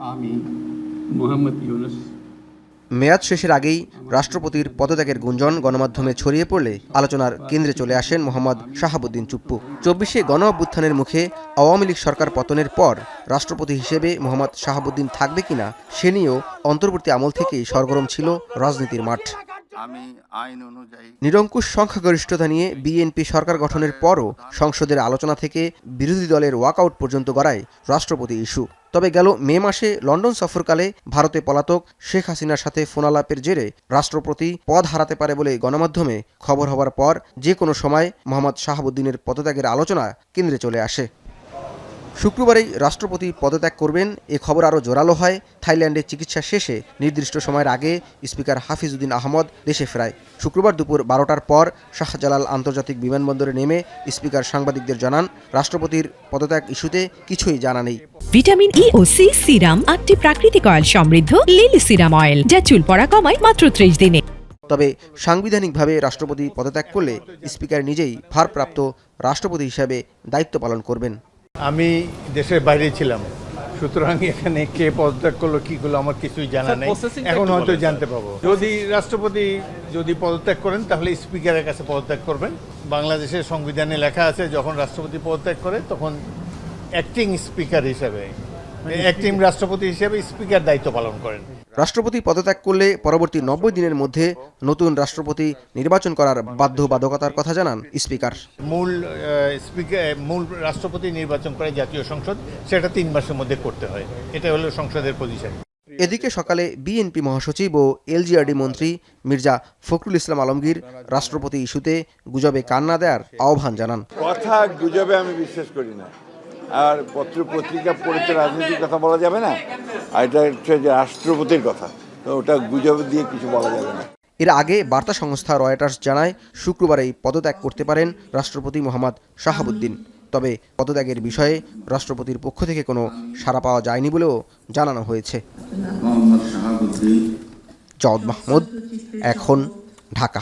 আমি মোহাম্মদ ইউনুস। মেয়াদ শেষের আগেই রাষ্ট্রপতির পদত্যাগের গুঞ্জন গণমাধ্যমে ছড়িয়ে পড়লে আলোচনার কেন্দ্রে চলে আসেন মোহাম্মদ শাহাবুদ্দিন চুপ্পু। ২৪শে গণ অভ্যুত্থানের মুখে আওয়ামী লীগ সরকার পতনের পর রাষ্ট্রপতি হিসেবে মোহাম্মদ শাহাবুদ্দিন থাকবে কিনা সে নিয়েও অন্তর্বর্তী আমল থেকেই সরগরম ছিল রাজনীতির মাঠ। নিরঙ্কুশ সংখ্যাগরিষ্ঠতা নিয়ে বিএনপি সরকার গঠনের পরও সংসদের আলোচনা থেকে বিরোধী দলের ওয়াকআউট পর্যন্ত গড়ায় রাষ্ট্রপতি ইস্যু। তবে গেল মে মাসে লন্ডন সফরকালে ভারতে পলাতক শেখ হাসিনার সাথে ফোনালাপের জেরে রাষ্ট্রপতি পদ হারাতে পারে বলে গণমাধ্যমে খবর হবার পর যে কোনো সময় মোহাম্মদ শাহাবুদ্দিনের পদত্যাগের আলোচনা কেন্দ্রে চলে আসে। শুক্রবারেই রাষ্ট্রপতি পদত্যাগ করবেন এ খবর আরও জোরালো হয় থাইল্যান্ডে চিকিৎসা শেষে নির্দিষ্ট সময়ের আগে স্পিকার হাফিজউদ্দিন আহমদ দেশে ফেরায়। শুক্রবার দুপুর ১২টার পর শাহজালাল আন্তর্জাতিক বিমানবন্দরে নেমে স্পিকার সাংবাদিকদের জানান, রাষ্ট্রপতির পদত্যাগ ইস্যুতে কিছুই জানা নেই। ভিটামিন ই ও সি সিরাম ৮টি প্রাকৃতিক অয়েল সমৃদ্ধ লিলি সিরাম অয়েল, যা চুল পড়া কমায় মাত্র ৩০ দিনে। তবে সাংবিধানিকভাবে রাষ্ট্রপতি পদত্যাগ করলে স্পিকার নিজেই ভারপ্রাপ্ত রাষ্ট্রপতি হিসাবে দায়িত্ব পালন করবেন। আমি দেশের বাইরে ছিলাম, সুতরাং এখানে কে পদত্যাগ করলো কি করলো আমার কিছুই জানা নেই। এখন হয়তো জানতে পাবো। যদি রাষ্ট্রপতি পদত্যাগ করেন তাহলে স্পিকারের কাছে পদত্যাগ করবেন। বাংলাদেশের সংবিধানে লেখা আছে যখন রাষ্ট্রপতি পদত্যাগ করে তখন অ্যাক্টিং স্পিকার হিসেবে অ্যাক্টিং রাষ্ট্রপতি হিসেবে স্পিকার দায়িত্ব পালন করেন। রাষ্ট্রপতি পদত্যাগ করলে পরবর্তী ৯০ দিনের মধ্যে নতুন রাষ্ট্রপতি নির্বাচন করার বাধ্যবাধকতার কথা জানান স্পিকার। মূল রাষ্ট্রপতি নির্বাচন করে জাতীয় সংসদ, সেটা ৩ মাসের মধ্যে করতে হয়। এটা হলো সংসদের পজিশন। এদিকে সকালে বিএনপি মহাসচিব ও এলজিআরডি মন্ত্রী মির্জা ফখরুল ইসলাম আলমগীর রাষ্ট্রপতি ইস্যুতে গুজবে কান না দেওয়ার আহ্বান জানান। কথা গুজবে আমি বিশ্বাস করি না, আর পত্র পত্রিকা পড়ে তো রাজনীতির কথা বলা যাবে না, আর এটা হচ্ছে যে রাষ্ট্রপতির কথা, তো ওটা গুজব দিয়ে কিছু বলা যাবে না। এর আগে বার্তা সংস্থা রয়টার্স জানায় শুক্রবারেই পদত্যাগ করতে পারেন রাষ্ট্রপতি মোহাম্মদ শাহাবুদ্দিন। তবে পদত্যাগের বিষয়ে রাষ্ট্রপতির পক্ষ থেকে কোনো সাড়া পাওয়া যায়নি বলেও জানানো হয়েছে। জওয়াদ মাহমুদ, এখন, ঢাকা।